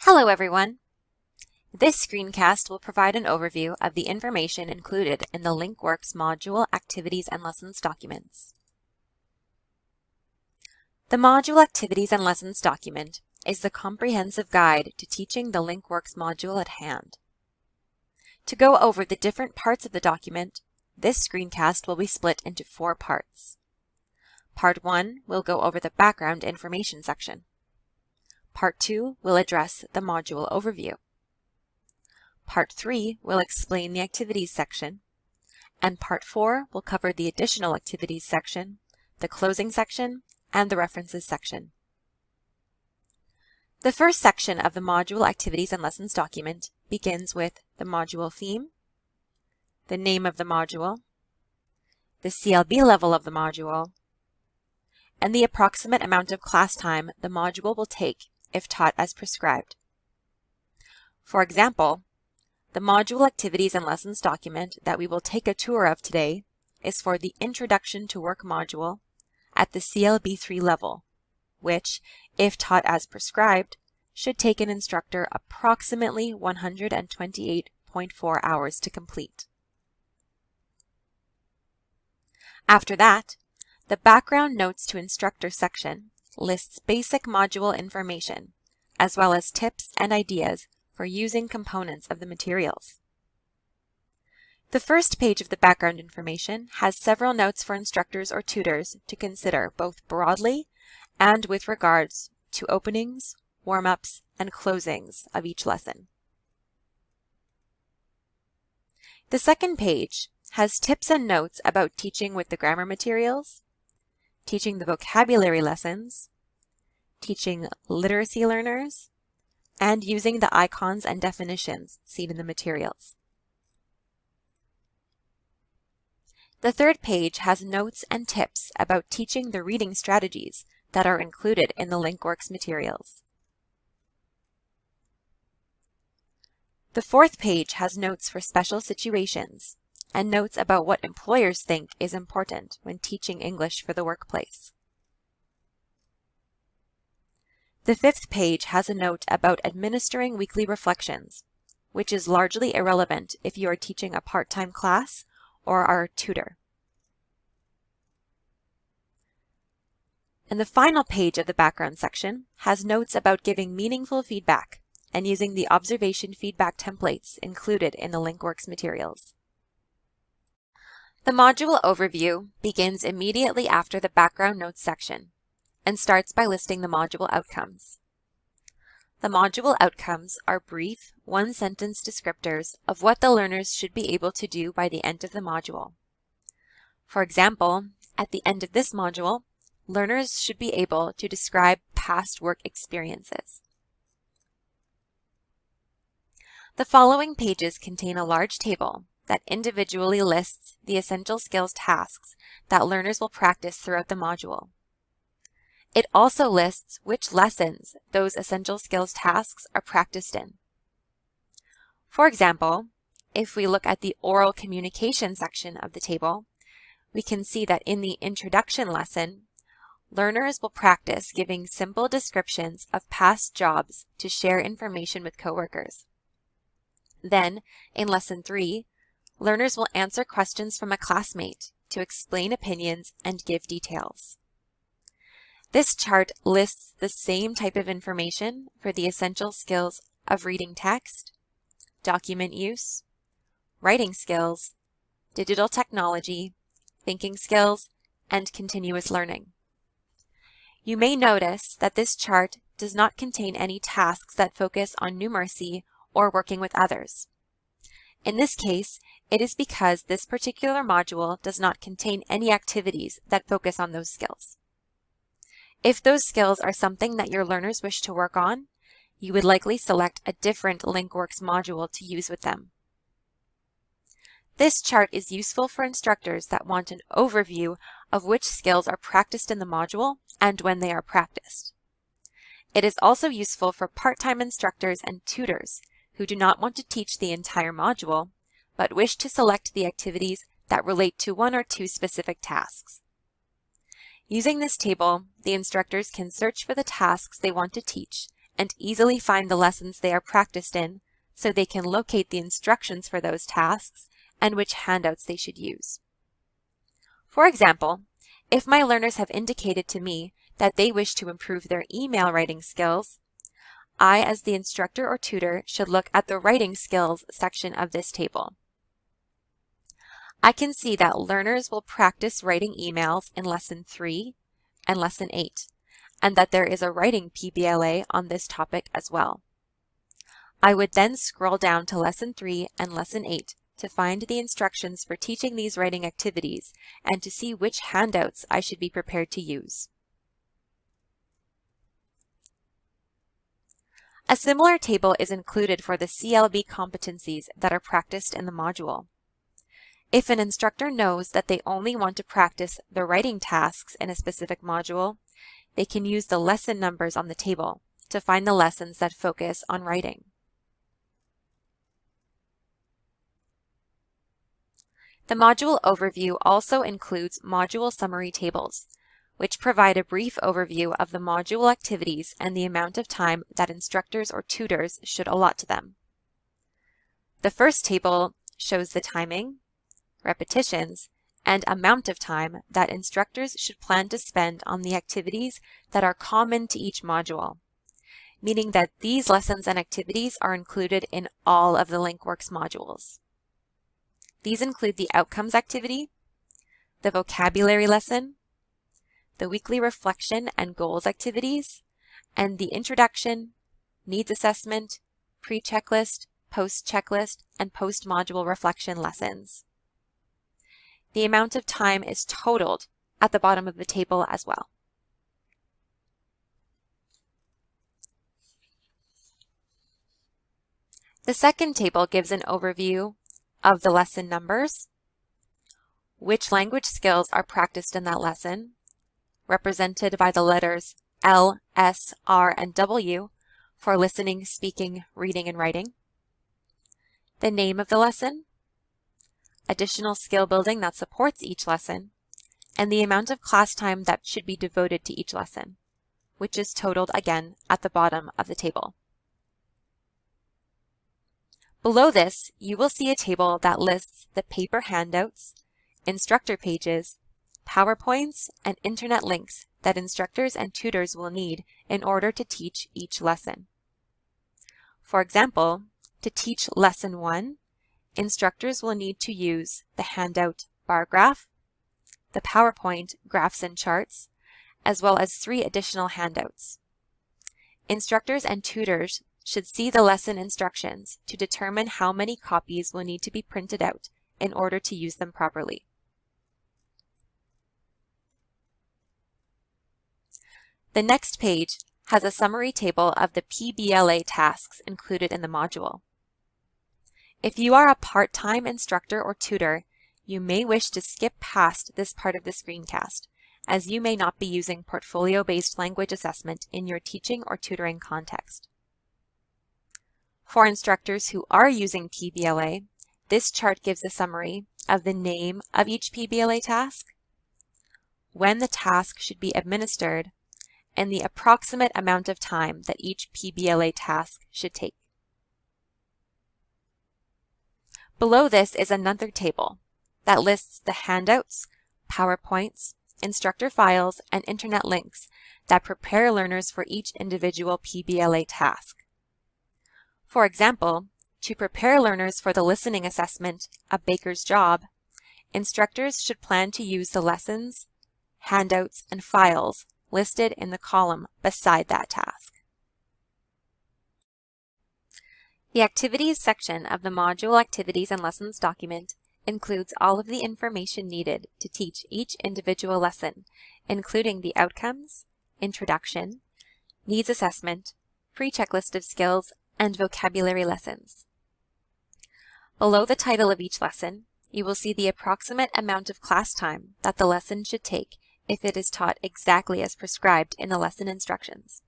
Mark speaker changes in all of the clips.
Speaker 1: Hello everyone! This screencast will provide an overview of the information included in the LinkWorks module Activities and Lessons documents. The module Activities and Lessons document is the comprehensive guide to teaching the LinkWorks module at hand. To go over the different parts of the document, this screencast will be split into 4 parts. Part 1 will go over the background information section. Part 2 will address the module overview. Part 3 will explain the activities section, and Part 4 will cover the additional activities section, the closing section, and the references section. The first section of the module Activities and Lessons document begins with the module theme, the name of the module, the CLB level of the module, and the approximate amount of class time the module will take if taught as prescribed. For example, the module Activities and Lessons document that we will take a tour of today is for the Introduction to Work module at the CLB3 level, which, if taught as prescribed, should take an instructor approximately 128.4 hours to complete. After that, the Background Notes to Instructor section lists basic module information, as well as tips and ideas for using components of the materials. The first page of the background information has several notes for instructors or tutors to consider both broadly and with regards to openings, warm-ups, and closings of each lesson. The second page has tips and notes about teaching with the grammar materials, teaching the vocabulary lessons, teaching literacy learners, and using the icons and definitions seen in the materials. The third page has notes and tips about teaching the reading strategies that are included in the LinkWorks materials. The fourth page has notes for special situations and notes about what employers think is important when teaching English for the workplace. The fifth page has a note about administering weekly reflections, which is largely irrelevant if you are teaching a part-time class or are a tutor. And the final page of the background section has notes about giving meaningful feedback and using the observation feedback templates included in the LinkWorks materials. The module overview begins immediately after the background notes section and starts by listing the module outcomes. The module outcomes are brief, one-sentence descriptors of what the learners should be able to do by the end of the module. For example, at the end of this module, learners should be able to describe past work experiences. The following pages contain a large table that individually lists the essential skills tasks that learners will practice throughout the module. It also lists which lessons those essential skills tasks are practiced in. For example, if we look at the oral communication section of the table, we can see that in the introduction lesson, learners will practice giving simple descriptions of past jobs to share information with coworkers. Then, in Lesson 3, learners will answer questions from a classmate to explain opinions and give details. This chart lists the same type of information for the essential skills of reading text, document use, writing skills, digital technology, thinking skills, and continuous learning. You may notice that this chart does not contain any tasks that focus on numeracy or working with others. In this case, it is because this particular module does not contain any activities that focus on those skills. If those skills are something that your learners wish to work on, you would likely select a different LinkWorks module to use with them. This chart is useful for instructors that want an overview of which skills are practiced in the module and when they are practiced. It is also useful for part-time instructors and tutors who do not want to teach the entire module, but wish to select the activities that relate to 1 or 2 specific tasks. Using this table, the instructors can search for the tasks they want to teach and easily find the lessons they are practiced in so they can locate the instructions for those tasks and which handouts they should use. For example, if my learners have indicated to me that they wish to improve their email writing skills, I, as the instructor or tutor, should look at the writing skills section of this table. I can see that learners will practice writing emails in Lesson 3 and Lesson 8, and that there is a writing PBLA on this topic as well. I would then scroll down to Lesson 3 and Lesson 8 to find the instructions for teaching these writing activities and to see which handouts I should be prepared to use. A similar table is included for the CLB competencies that are practiced in the module. If an instructor knows that they only want to practice the writing tasks in a specific module, they can use the lesson numbers on the table to find the lessons that focus on writing. The module overview also includes module summary tables, which provide a brief overview of the module activities and the amount of time that instructors or tutors should allot to them. The first table shows the timing, repetitions, and amount of time that instructors should plan to spend on the activities that are common to each module, meaning that these lessons and activities are included in all of the LinkWorks modules. These include the outcomes activity, the vocabulary lesson, the weekly reflection and goals activities, and the introduction, needs assessment, pre-checklist, post-checklist, and post-module reflection lessons. The amount of time is totaled at the bottom of the table as well. The second table gives an overview of the lesson numbers, which language skills are practiced in that lesson, represented by the letters L, S, R, and W for listening, speaking, reading, and writing, the name of the lesson, additional skill building that supports each lesson, and the amount of class time that should be devoted to each lesson, which is totaled again at the bottom of the table. Below this, you will see a table that lists the paper handouts, instructor pages, PowerPoints, and internet links that instructors and tutors will need in order to teach each lesson. For example, to teach Lesson 1, instructors will need to use the handout bar graph, the PowerPoint graphs and charts, as well as 3 additional handouts. Instructors and tutors should see the lesson instructions to determine how many copies will need to be printed out in order to use them properly. The next page has a summary table of the PBLA tasks included in the module. If you are a part-time instructor or tutor, you may wish to skip past this part of the screencast, as you may not be using portfolio-based language assessment in your teaching or tutoring context. For instructors who are using PBLA, this chart gives a summary of the name of each PBLA task, when the task should be administered, and the approximate amount of time that each PBLA task should take. Below this is another table that lists the handouts, PowerPoints, instructor files, and internet links that prepare learners for each individual PBLA task. For example, to prepare learners for the listening assessment, A Baker's Job, instructors should plan to use the lessons, handouts, and files listed in the column beside that task. The Activities section of the Module Activities and Lessons document includes all of the information needed to teach each individual lesson, including the outcomes, introduction, needs assessment, pre-checklist of skills, and vocabulary lessons. Below the title of each lesson, you will see the approximate amount of class time that the lesson should take if it is taught exactly as prescribed in the lesson instructions.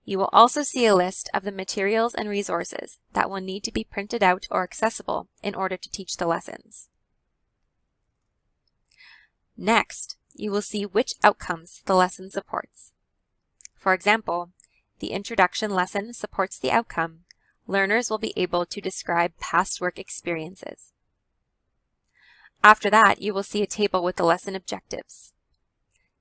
Speaker 1: You will also see a list of the materials and resources that will need to be printed out or accessible in order to teach the lessons. Next, you will see which outcomes the lesson supports. For example, the introduction lesson supports the outcome, learners will be able to describe past work experiences. After that, you will see a table with the lesson objectives.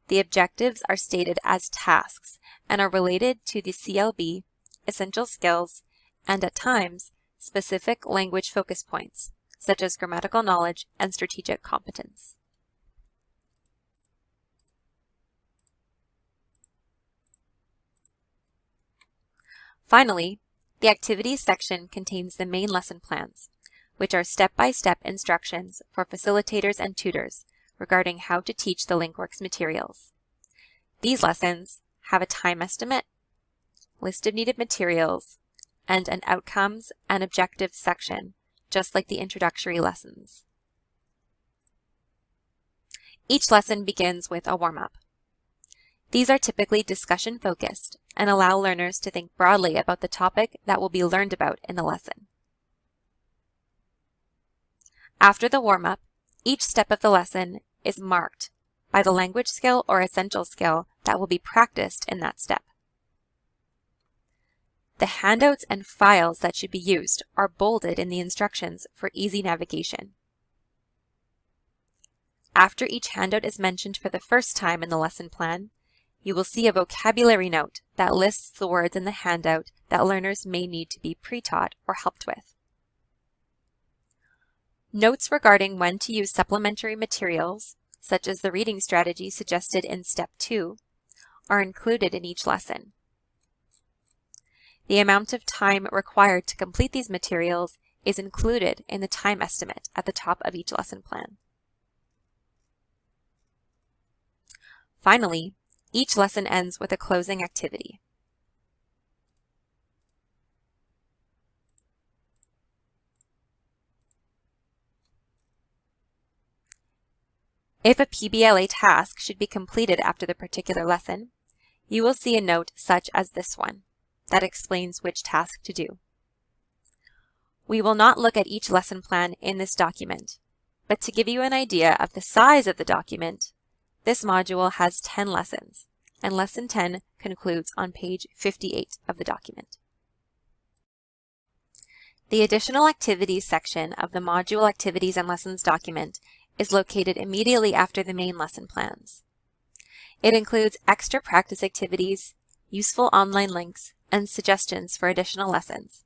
Speaker 1: The objectives are stated as tasks and are related to the CLB, essential skills, and at times, specific language focus points, such as grammatical knowledge and strategic competence. Finally, the activities section contains the main lesson plans, which are step-by-step instructions for facilitators and tutors regarding how to teach the LinkWorks materials. These lessons have a time estimate, list of needed materials, and an outcomes and objectives section, just like the introductory lessons. Each lesson begins with a warm-up. These are typically discussion-focused and allow learners to think broadly about the topic that will be learned about in the lesson. After the warm-up, each step of the lesson is marked by the language skill or essential skill that will be practiced in that step. The handouts and files that should be used are bolded in the instructions for easy navigation. After each handout is mentioned for the first time in the lesson plan, you will see a vocabulary note that lists the words in the handout that learners may need to be pre-taught or helped with. Notes regarding when to use supplementary materials, such as the reading strategy suggested in Step 2, are included in each lesson. The amount of time required to complete these materials is included in the time estimate at the top of each lesson plan. Finally, each lesson ends with a closing activity. If a PBLA task should be completed after the particular lesson, you will see a note such as this one that explains which task to do. We will not look at each lesson plan in this document, but to give you an idea of the size of the document, this module has 10 lessons, and Lesson 10 concludes on page 58 of the document. The Additional Activities section of the Module Activities and Lessons document is located immediately after the main lesson plans. It includes extra practice activities, useful online links, and suggestions for additional lessons.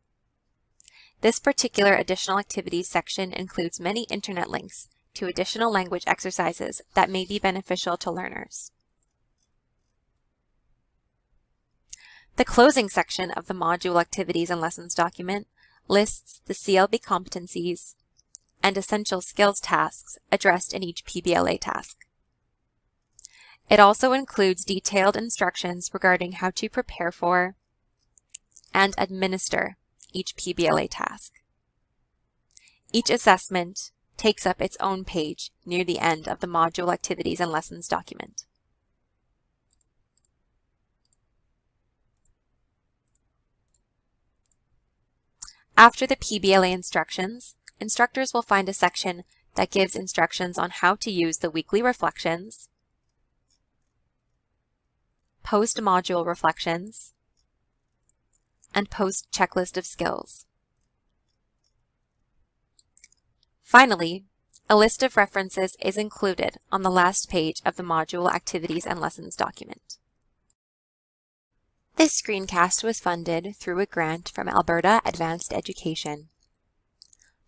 Speaker 1: This particular Additional Activities section includes many internet links to additional language exercises that may be beneficial to learners. The closing section of the Module Activities and Lessons document lists the CLB competencies and essential skills tasks addressed in each PBLA task. It also includes detailed instructions regarding how to prepare for and administer each PBLA task. Each assessment takes up its own page near the end of the Module Activities and Lessons document. After the PBLA instructions, instructors will find a section that gives instructions on how to use the weekly reflections, post-module reflections, and post-checklist of skills. Finally, a list of references is included on the last page of the Module Activities and Lessons document. This screencast was funded through a grant from Alberta Advanced Education.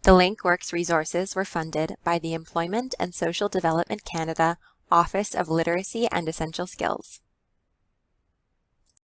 Speaker 1: The LinkWorks resources were funded by the Employment and Social Development Canada Office of Literacy and Essential Skills.